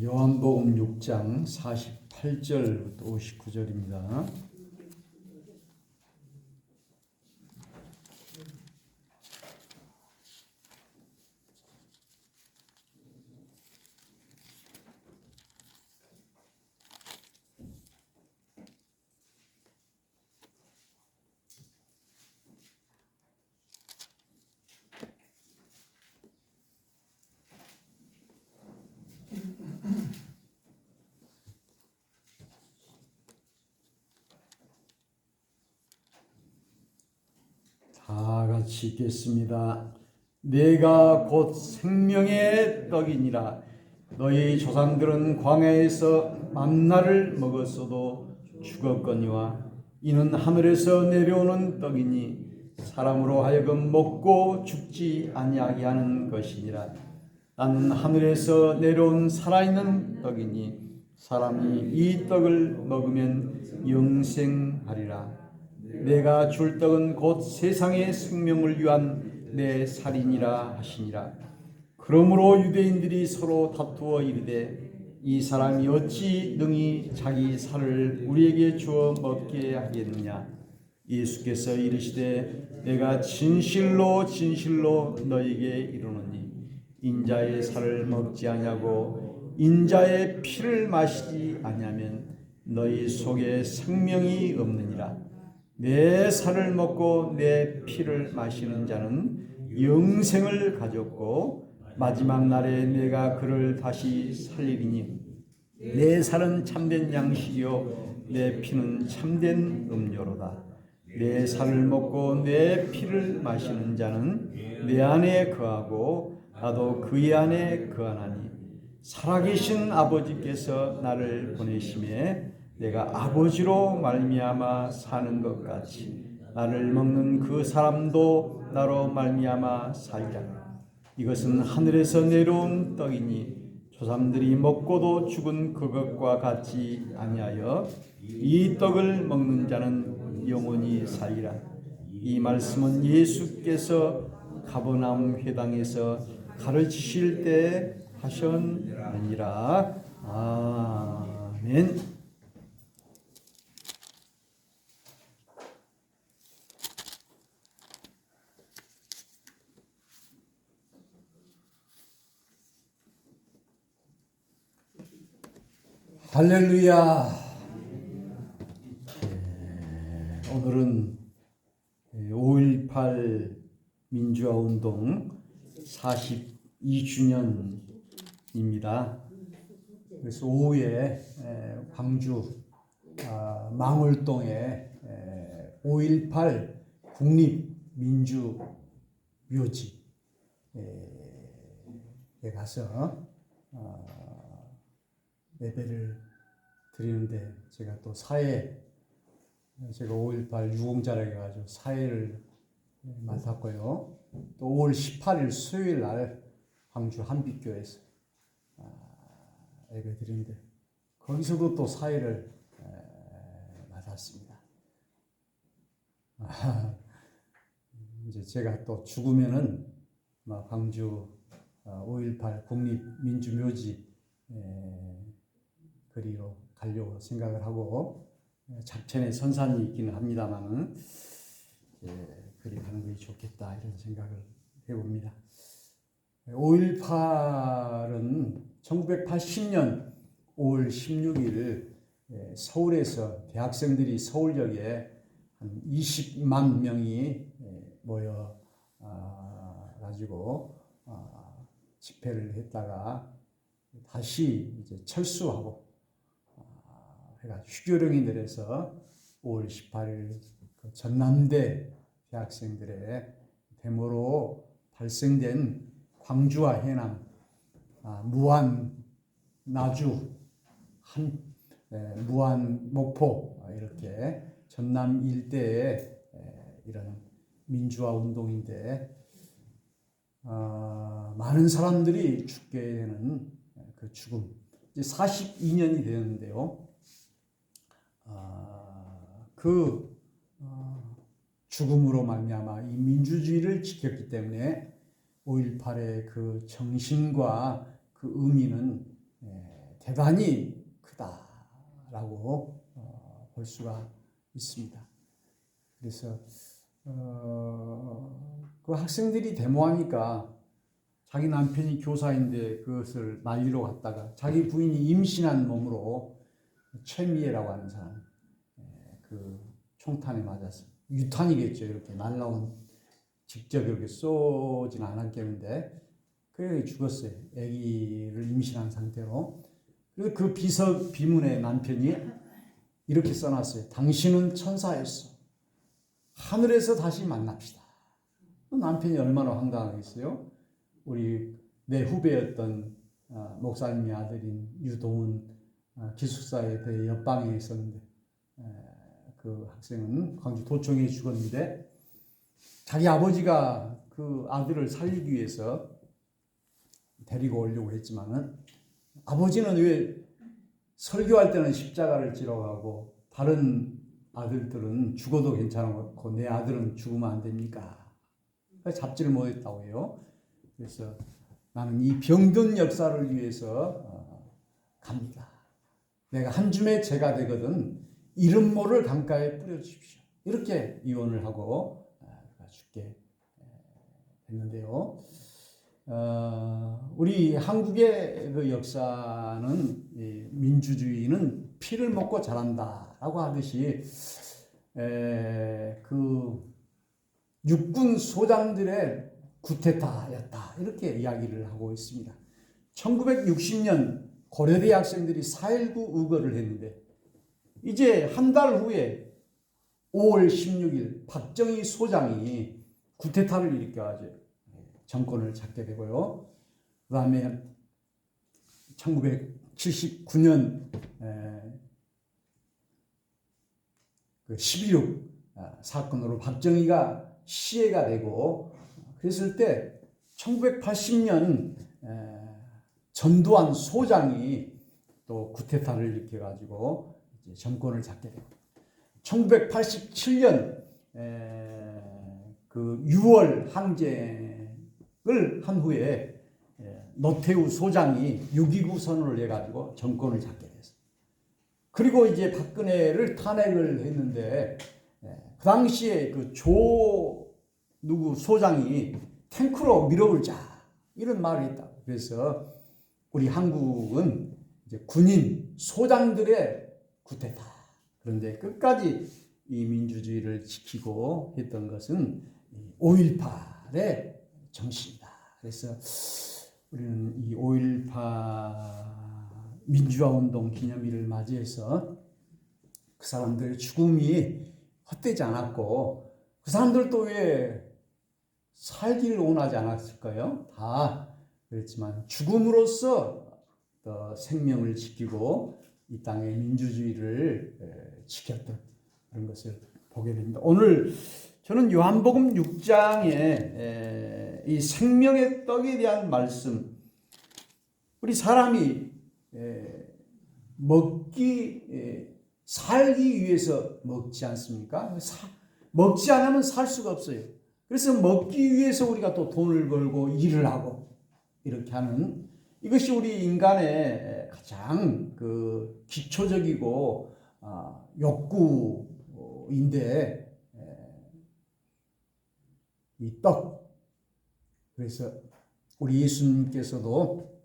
요한복음 6장 48절부터 59절입니다. 다 같이 읽겠습니다. 내가 곧 생명의 떡이니라. 너희 조상들은 광야에서 만나를 먹었어도 죽었거니와 이는 하늘에서 내려오는 떡이니 사람으로 하여금 먹고 죽지 아니하게 하는 것이니라. 나는 하늘에서 내려온 살아있는 떡이니 사람이 이 떡을 먹으면 영생하리라. 내가 줄 떡은 곧 세상의 생명을 위한 내 살이니라 하시니라. 그러므로 유대인들이 서로 다투어 이르되 이 사람이 어찌 능히 자기 살을 우리에게 주어 먹게 하겠느냐. 예수께서 이르시되 내가 진실로 진실로 너희에게 이르노니 인자의 살을 먹지 아니하고 인자의 피를 마시지 아니하면 너희 속에 생명이 없느니라. 내 살을 먹고 내 피를 마시는 자는 영생을 가졌고 마지막 날에 내가 그를 다시 살리리니 내 살은 참된 양식이요 내 피는 참된 음료로다. 내 살을 먹고 내 피를 마시는 자는 내 안에 거하고 나도 그의 안에 거하나니 살아계신 아버지께서 나를 보내심에 내가 아버지로 말미암아 사는 것 같이 나를 먹는 그 사람도 나로 말미암아 살리라. 이것은 하늘에서 내려온 떡이니 조상들이 먹고도 죽은 그것과 같지 아니하여 이 떡을 먹는 자는 영원히 살리라. 이 말씀은 예수께서 가버나움 회당에서 가르치실 때 하셨느니라. 아멘. 할렐루야. 오늘은 5.18 민주화운동 42주년입니다. 그래서 오후에 광주 망월동에 5.18 국립민주묘지에 가서 예배를 드리는데 제가 또 제가 5.18 유공자라고 해가지고 사회를 맡았고요. 또 5월 18일 수요일 날 광주 한빛교회에서 예배 드리는데 거기서도 또 사회를 맡았습니다. 이제 제가 또 죽으면은 광주 5.18 국립민주묘지 그리로 가려고 생각을 하고 잡천에 선산이 있기는 합니다만은 그리 가는 것이 좋겠다 이런 생각을 해봅니다. 5.18은 1980년 5월 16일 서울에서 대학생들이 서울역에 한 20만 명이 모여 가지고 집회를 했다가 다시 이제 철수하고 해가지고 휴교령이 내려서 5월 18일 그 전남대 대학생들의 데모로 발생된 광주와 해남, 무안, 나주, 무안, 목포 이렇게 전남 일대의 이런 민주화 운동인데 많은 사람들이 죽게 되는 그 죽음. 이제 42년이 되었는데요. 그 죽음으로 말미암아 이 민주주의를 지켰기 때문에 5.18의 그 정신과 그 의미는 대단히 크다라고 볼 수가 있습니다. 그래서 그 학생들이 데모하니까 자기 남편이 교사인데 그것을 말리러 갔다가 자기 부인이 임신한 몸으로 최미애라고 하는 사람 그 총탄에 맞아서 유탄이겠죠. 이렇게 날라온 직접 이렇게 쏘진 않았겠는데 그래 죽었어요. 아기를 임신한 상태로. 그리고 그 비문에 남편이 이렇게 써놨어요. 당신은 천사였어. 하늘에서 다시 만납시다. 남편이 얼마나 황당하겠어요. 우리 내 후배였던 목사님의 아들인 유동훈 기숙사에 대해 옆방에 있었는데 그 학생은 광주 도청에 죽었는데 자기 아버지가 그 아들을 살리기 위해서 데리고 오려고 했지만은 아버지는 왜 설교할 때는 십자가를 지러가고 다른 아들들은 죽어도 괜찮고 내 아들은 죽으면 안 됩니까? 잡지를 못했다고 해요. 그래서 나는 이 병든 역사를 위해서 갑니다. 내가 한 줌의 죄가 되거든 이름모를 강가에 뿌려주십시오. 이렇게 이혼을 하고 죽게 됐는데요. 우리 한국의 그 역사는 민주주의는 피를 먹고 자란다라고 하듯이 그 육군 소장들의 구테타였다 이렇게 이야기를 하고 있습니다. 1960년 고려대 학생들이 4.19 의거를 했는데 이제 한 달 후에 5월 16일 박정희 소장이 구테타를 일으켜가지고 정권을 잡게 되고요. 그 다음에 1979년 11.6 사건으로 박정희가 시해가 되고 그랬을 때 1980년 전두환 소장이 또 구테타를 일으켜가지고 정권을 잡게 되고 1987년 그 6월 항쟁을 한 후에 노태우 소장이 6.29 선언을 해가지고 정권을 잡게 됐어요. 그리고 이제 박근혜를 탄핵을 했는데 그 당시에 그 누구 소장이 탱크로 밀어올자 이런 말을 했다. 그래서 우리 한국은 이제 군인 소장들의 구테타. 그런데 끝까지 이 민주주의를 지키고 했던 것은 5.18의 정신이다. 그래서 우리는 이 5.18 민주화운동 기념일을 맞이해서 그 사람들의 죽음이 헛되지 않았고 그 사람들도 왜 살기를 원하지 않았을까요? 다 그랬지만 죽음으로써 생명을 지키고 이 땅의 민주주의를 지켰던 그런 것을 보게 됩니다. 오늘 저는 요한복음 6장에 이 생명의 떡에 대한 말씀, 우리 사람이 살기 위해서 먹지 않습니까? 먹지 않으면 살 수가 없어요. 그래서 먹기 위해서 우리가 또 돈을 벌고 일을 하고 이렇게 하는 이것이 우리 인간의 가장 그 기초적이고 욕구인데 이 떡. 그래서 우리 예수님께서도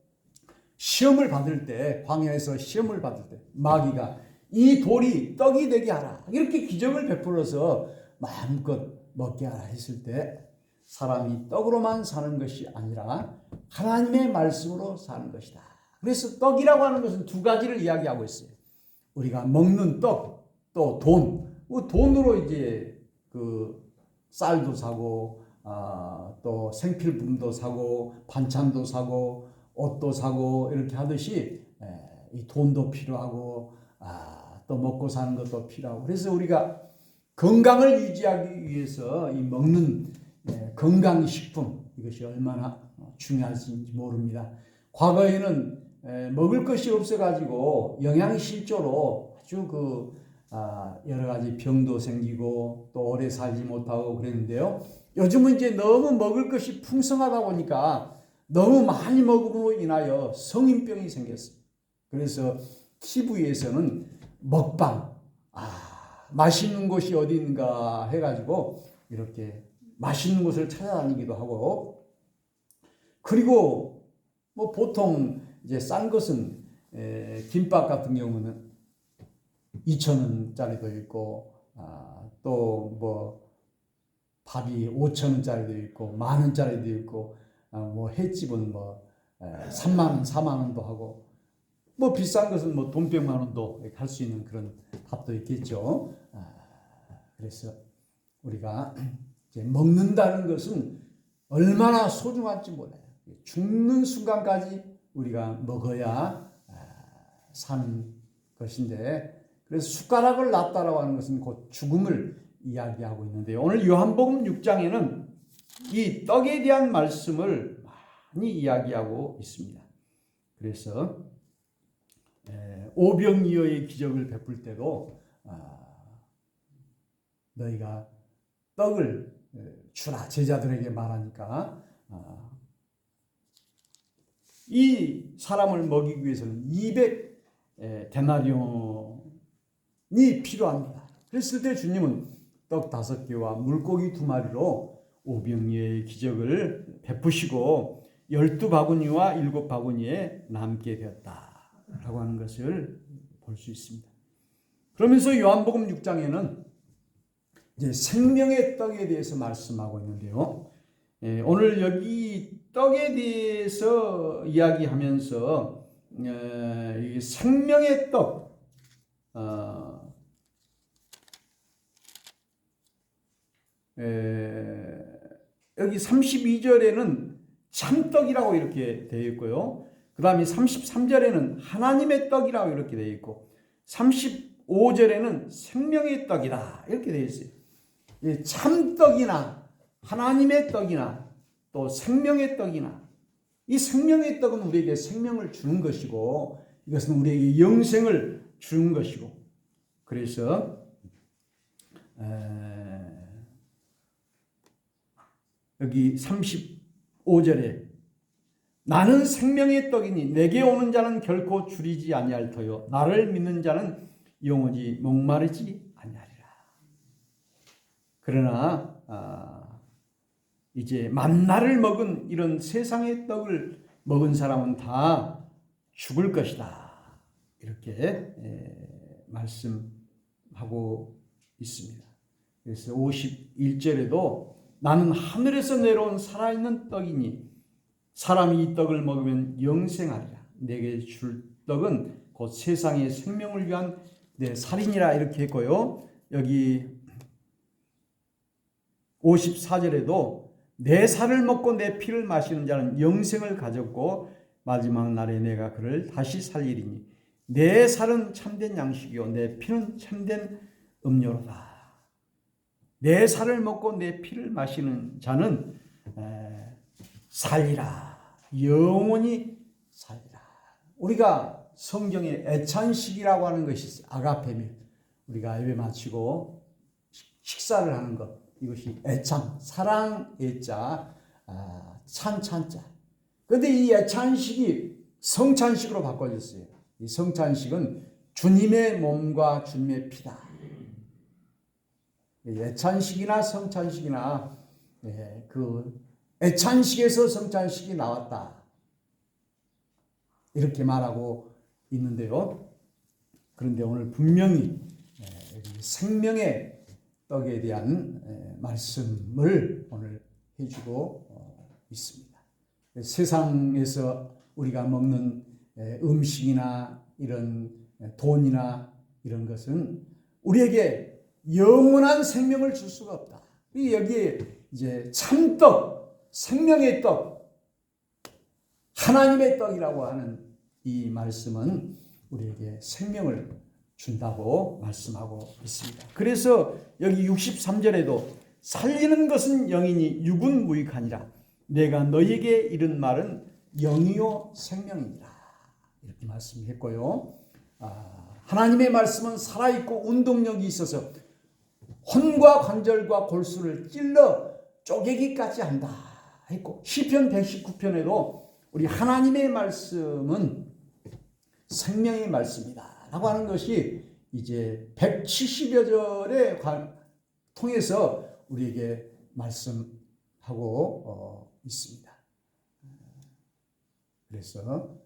시험을 받을 때 광야에서 시험을 받을 때 마귀가 이 돌이 떡이 되게 하라 이렇게 기적을 베풀어서 마음껏 먹게 하라 했을 때 사람이 떡으로만 사는 것이 아니라 하나님의 말씀으로 사는 것이다. 그래서 떡이라고 하는 것은 두 가지를 이야기하고 있어요. 우리가 먹는 떡, 또 돈. 돈으로 이제 그 쌀도 사고, 또 생필품도 사고, 반찬도 사고, 옷도 사고 이렇게 하듯이 이 돈도 필요하고, 또 먹고 사는 것도 필요하고. 그래서 우리가 건강을 유지하기 위해서 이 먹는 건강식품 이것이 얼마나 중요한지 모릅니다. 과거에는 먹을 것이 없어가지고 영양실조로 아주 여러 가지 병도 생기고 또 오래 살지 못하고 그랬는데요. 요즘은 이제 너무 먹을 것이 풍성하다 보니까 너무 많이 먹음으로 인하여 성인병이 생겼습니다. 그래서 TV에서는 먹방, 맛있는 곳이 어디 있는가 해가지고 이렇게 맛있는 곳을 찾아다니기도 하고, 그리고 뭐 보통 이제 싼 것은 김밥 같은 경우는 2,000원짜리도 있고, 또 뭐 밥이 5,000원짜리도 있고 10,000원짜리도 있고, 뭐 횟집은 뭐 3만 원, 4만 원도 하고, 뭐 비싼 것은 뭐 돈 100만 원도 할 수 있는 그런 밥도 있겠죠. 그래서 우리가 이제 먹는다는 것은 얼마나 소중한지 몰라요. 죽는 순간까지 우리가 먹어야 사는 것인데, 그래서 숟가락을 놨다라고 하는 것은 곧 죽음을 이야기하고 있는데요. 오늘 요한복음 6장에는 이 떡에 대한 말씀을 많이 이야기하고 있습니다. 그래서 오병이어의 기적을 베풀 때도 너희가 떡을 주라 제자들에게 말하니까, 이 사람을 먹이기 위해서는 200데나리온이 필요합니다. 그랬을 때 주님은 떡 5개와 물고기 2마리로 오병이어의 기적을 베푸시고 12바구니와 7바구니에 남게 되었다라고 하는 것을 볼 수 있습니다. 그러면서 요한복음 6장에는 이제 생명의 떡에 대해서 말씀하고 있는데요. 오늘 여기 떡에 대해서 이야기하면서 이 생명의 떡, 여기 32절에는 참떡이라고 이렇게 되어 있고요. 그 다음에 33절에는 하나님의 떡이라고 이렇게 되어 있고, 35절에는 생명의 떡이다 이렇게 되어 있어요. 참떡이나 하나님의 떡이나 또 생명의 떡이나, 이 생명의 떡은 우리에게 생명을 주는 것이고, 이것은 우리에게 영생을 주는 것이고, 그래서 여기 35절에 나는 생명의 떡이니 내게 오는 자는 결코 줄이지 아니할 터요 나를 믿는 자는 영원히 목마르지 아니하리라. 그러나 이제 만나를 먹은 이런 세상의 떡을 먹은 사람은 다 죽을 것이다 이렇게 말씀하고 있습니다. 그래서 51절에도 나는 하늘에서 내려온 살아있는 떡이니 사람이 이 떡을 먹으면 영생하리라. 내게 줄 떡은 곧 세상의 생명을 위한 내 살이니라 이렇게 했고요. 여기 54절에도 내 살을 먹고 내 피를 마시는 자는 영생을 가졌고 마지막 날에 내가 그를 다시 살리리니 내 살은 참된 양식이요 내 피는 참된 음료로다. 내 살을 먹고 내 피를 마시는 자는 살리라. 영원히 살리라. 우리가 성경에 애찬식이라고 하는 것이 있어요. 아가페밀. 우리가 예배 마치고 식사를 하는 것. 이것이 애찬, 사랑 애자, 찬찬자. 그런데 이 애찬식이 성찬식으로 바꿔졌어요. 이 성찬식은 주님의 몸과 주님의 피다. 애찬식이나 성찬식이나 그 애찬식에서 성찬식이 나왔다 이렇게 말하고 있는데요. 그런데 오늘 분명히 생명의 떡에 대한 말씀을 오늘 해주고 있습니다. 세상에서 우리가 먹는 음식이나 이런 돈이나 이런 것은 우리에게 영원한 생명을 줄 수가 없다. 여기에 이제 참떡, 생명의 떡, 하나님의 떡이라고 하는 이 말씀은 우리에게 생명을 준다고 말씀하고 있습니다. 그래서 여기 63절에도 살리는 것은 영이니 육은 무익하니라. 내가 너희에게 이른 말은 영이요 생명이니라. 이렇게 말씀했고요. 하나님의 말씀은 살아있고 운동력이 있어서 혼과 관절과 골수를 찔러 쪼개기까지 한다 했고, 시편 119편에도 우리 하나님의 말씀은 생명의 말씀이다 라고 하는 것이 이제 170여 절에 통해서 우리에게 말씀하고 있습니다. 그래서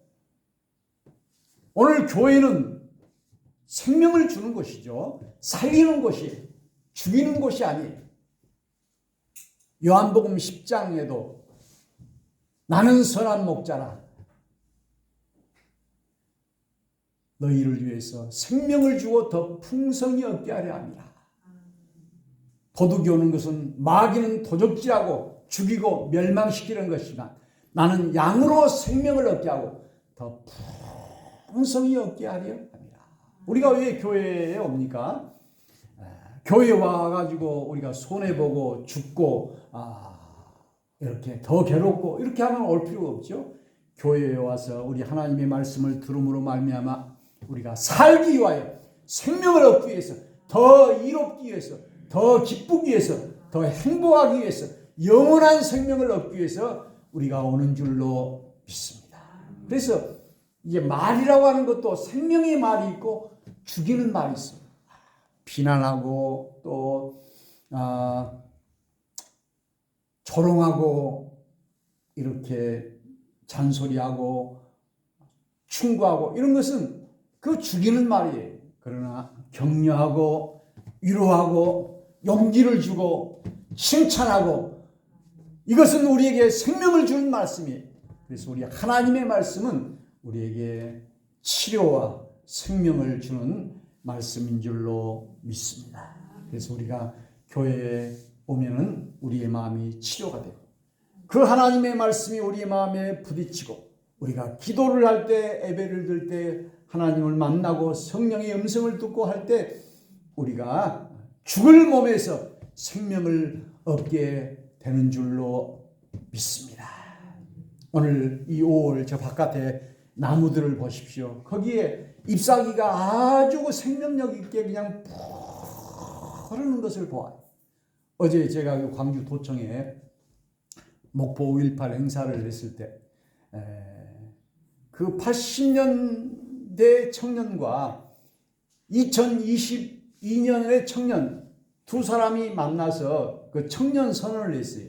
오늘 교회는 생명을 주는 것이죠. 살리는 것이, 죽이는 것이 아니에요. 요한복음 10장에도 나는 선한 목자라 너희를 위해서 생명을 주어 더 풍성히 얻게 하려 합니다. 도둑이 오는 것은 마귀는 도적질하고 죽이고 멸망시키는 것이지만 나는 양으로 생명을 얻게 하고 더 풍성히 얻게 하려 합니다. 우리가 왜 교회에 옵니까? 교회에 와가지고 우리가 손해보고 죽고 이렇게 더 괴롭고 이렇게 하면 올 필요가 없죠. 교회에 와서 우리 하나님의 말씀을 들음으로 말미암아 우리가 살기 위하여 생명을 얻기 위해서 더 이롭기 위해서 더 기쁘기 위해서 더 행복하기 위해서 영원한 생명을 얻기 위해서 우리가 오는 줄로 믿습니다. 그래서 이제 말이라고 하는 것도 생명의 말이 있고 죽이는 말이 있어요. 비난하고 또 조롱하고 이렇게 잔소리하고 충고하고 이런 것은 그 죽이는 말이에요. 그러나 격려하고 위로하고 용기를 주고 칭찬하고 이것은 우리에게 생명을 주는 말씀이에요. 그래서 우리 하나님의 말씀은 우리에게 치료와 생명을 주는 말씀인 줄로 믿습니다. 그래서 우리가 교회에 오면은 우리의 마음이 치료가 되고 그 하나님의 말씀이 우리의 마음에 부딪히고 우리가 기도를 할 때 예배를 드릴 때 하나님을 만나고 성령의 음성을 듣고 할 때 우리가 죽을 몸에서 생명을 얻게 되는 줄로 믿습니다. 오늘 이 5월 저 바깥에 나무들을 보십시오. 거기에 잎사귀가 아주 생명력 있게 그냥 푹 흐르는 것을 보아요. 어제 제가 광주 도청에 목포 5.18 행사를 했을 때 그 80년대 청년과 2022년의 청년 두 사람이 만나서 그 청년 선언을 했어요.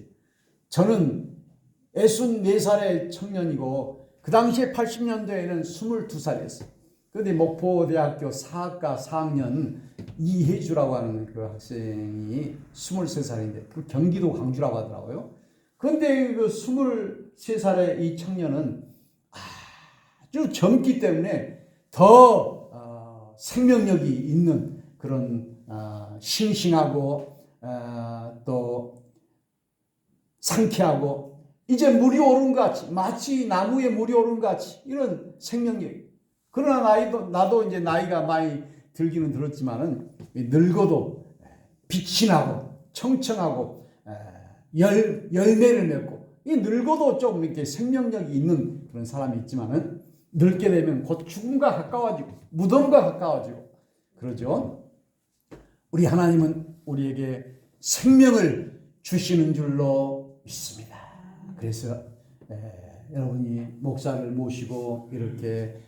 저는 64살의 청년이고 그 당시에 80년대에는 22살이었어요. 그런데 목포대학교 사학과 4학년 이혜주라고 하는 그 학생이 23살인데 그 경기도 광주라고 하더라고요. 그런데 그 23살의 이 청년은 아주 젊기 때문에 더 생명력이 있는 그런 싱싱하고 또 상쾌하고 이제 물이 오른 것 같이 마치 나무에 물이 오른 것 같이 이런 생명력. 그러나 나도 이제 나이가 많이 들기는 들었지만은 늙어도 빛이 나고 청청하고 열매를 맺고 이 늙어도 좀 이렇게 생명력이 있는 그런 사람이 있지만은 늙게 되면 곧 죽음과 가까워지고 무덤과 가까워지고 그러죠. 우리 하나님은 우리에게 생명을 주시는 줄로 믿습니다. 그래서 여러분이 목사를 모시고 이렇게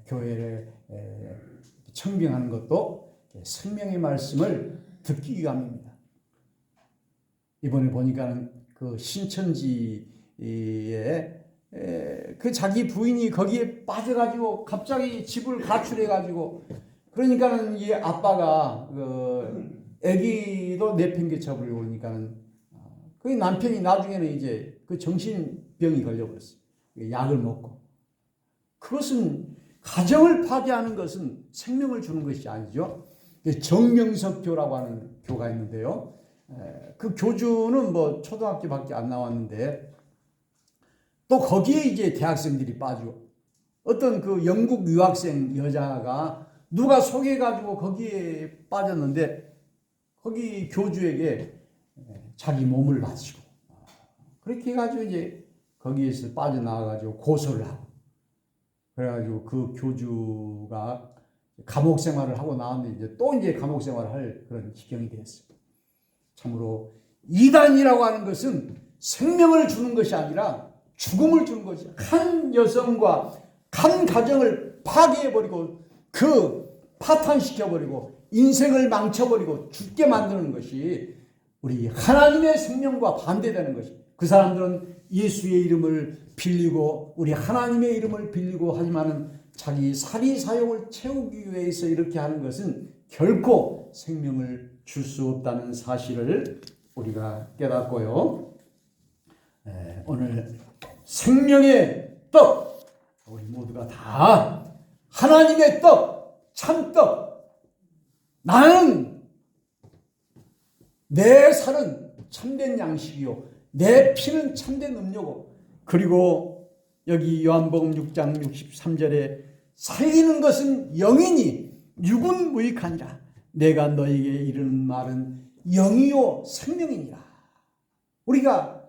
교회를 청빙하는 것도 생명의 말씀을 듣기 위함입니다. 이번에 보니까는 그 신천지에 그 자기 부인이 거기에 빠져가지고 갑자기 집을 가출해가지고 그러니까는 이 아빠가 그 아기도 내팽개쳐버리고 그러니까는 그 남편이 나중에는 이제 그 정신병이 걸려버렸어요. 약을 먹고. 그것은 가정을 파괴하는 것은 생명을 주는 것이 아니죠. 정명석교라고 하는 교가 있는데요. 그 교주는 뭐 초등학교밖에 안 나왔는데 또 거기에 이제 대학생들이 빠지고 어떤 그 영국 유학생 여자가 누가 소개해가지고 거기에 빠졌는데 거기 교주에게 자기 몸을 바치고 그렇게 해가지고 이제 거기에서 빠져나와가지고 고소를 하고 그래가지고 그 교주가 감옥 생활을 하고 나왔는데 이제 또 이제 감옥 생활을 할 그런 지경이 됐어요. 참으로 이단이라고 하는 것은 생명을 주는 것이 아니라 죽음을 주는 것이 한 여성과 한 가정을 파괴해버리고 파탄시켜버리고 인생을 망쳐버리고 죽게 만드는 것이 우리 하나님의 생명과 반대되는 것이. 그 사람들은 예수의 이름을 빌리고 우리 하나님의 이름을 빌리고 하지만은 자기 사리사욕을 채우기 위해서 이렇게 하는 것은 결코 생명을 줄 수 없다는 사실을 우리가 깨닫고요. 오늘 생명의 떡, 우리 모두가 다 하나님의 떡, 참떡. 나는 내 살은 참된 양식이요 내 피는 참된 음료고. 그리고 여기 요한복음 6장 63절에 살리는 것은 영이니 육은 무익하니라. 내가 너에게 이르는 말은 영이요 생명이니라. 우리가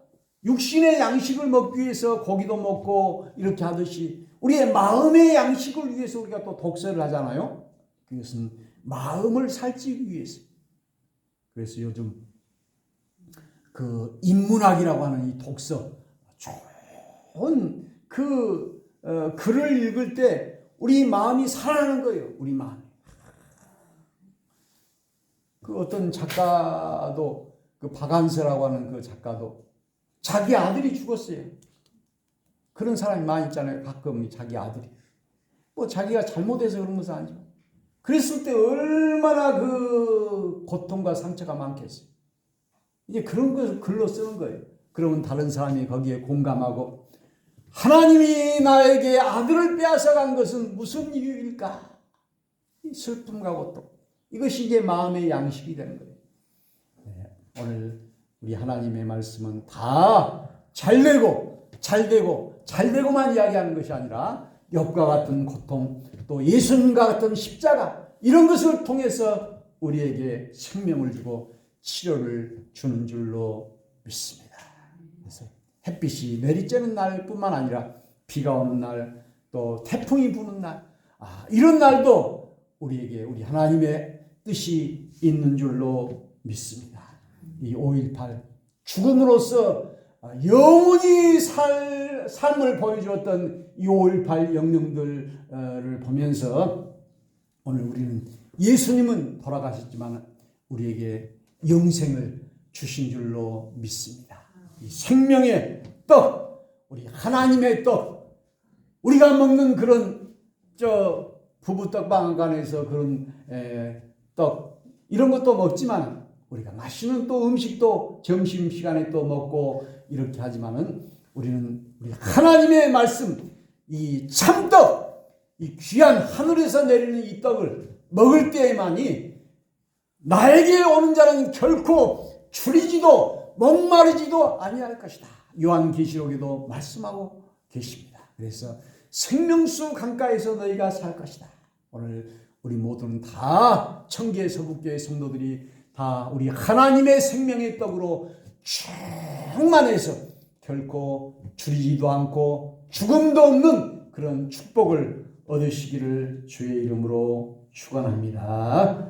육신의 양식을 먹기 위해서 고기도 먹고 이렇게 하듯이 우리의 마음의 양식을 위해서 우리가 또 독서를 하잖아요. 그것은 마음을 살찌기 위해서. 그래서 요즘 그 인문학이라고 하는 이 독서, 좋은 글을 읽을 때 우리 마음이 살아나는 거예요. 우리 마음이. 그 어떤 작가도, 그 박안서라고 하는 그 작가도 자기 아들이 죽었어요. 그런 사람이 많이 있잖아요. 가끔 자기 아들이. 뭐 자기가 잘못해서 그런 것은 아니죠. 그랬을 때 얼마나 그 고통과 상처가 많겠어요. 이제 그런 것을 글로 쓰는 거예요. 그러면 다른 사람이 거기에 공감하고 하나님이 나에게 아들을 빼앗아간 것은 무슨 이유일까? 슬픔과 고통. 이것이 이제 마음의 양식이 되는 거예요. 오늘 우리 하나님의 말씀은 다 잘되고만 이야기하는 것이 아니라 욥과 같은 고통, 또 예수님과 같은 십자가, 이런 것을 통해서 우리에게 생명을 주고 치료를 주는 줄로 믿습니다. 그래서 햇빛이 내리쬐는 날뿐만 아니라 비가 오는 날, 또 태풍이 부는 날, 이런 날도 우리에게 우리 하나님의 뜻이 있는 줄로 믿습니다. 이 5.18 죽음으로써 영원히 삶을 보여주었던 이 5.18 영령들을 보면서 오늘 우리는 예수님은 돌아가셨지만 우리에게 영생을 주신 줄로 믿습니다. 이 생명의 떡, 우리 하나님의 떡, 우리가 먹는 그런 부부떡방간에서 그런 떡 이런 것도 먹지만 우리가 맛있는 또 음식도 점심시간에 또 먹고 이렇게 하지만은 우리는 우리 하나님의 말씀, 이 참떡, 이 귀한 하늘에서 내리는 이 떡을 먹을 때에만이 나에게 오는 자는 결코 줄이지도 목마르지도 아니할 것이다. 요한계시록에도 말씀하고 계십니다. 그래서 생명수 강가에서 너희가 살 것이다. 오늘 우리 모두는 다 청계 서북교회 성도들이 다 우리 하나님의 생명의 떡으로 충만해서 결코 줄이지도 않고 죽음도 없는 그런 축복을 얻으시기를 주의 이름으로 축원합니다.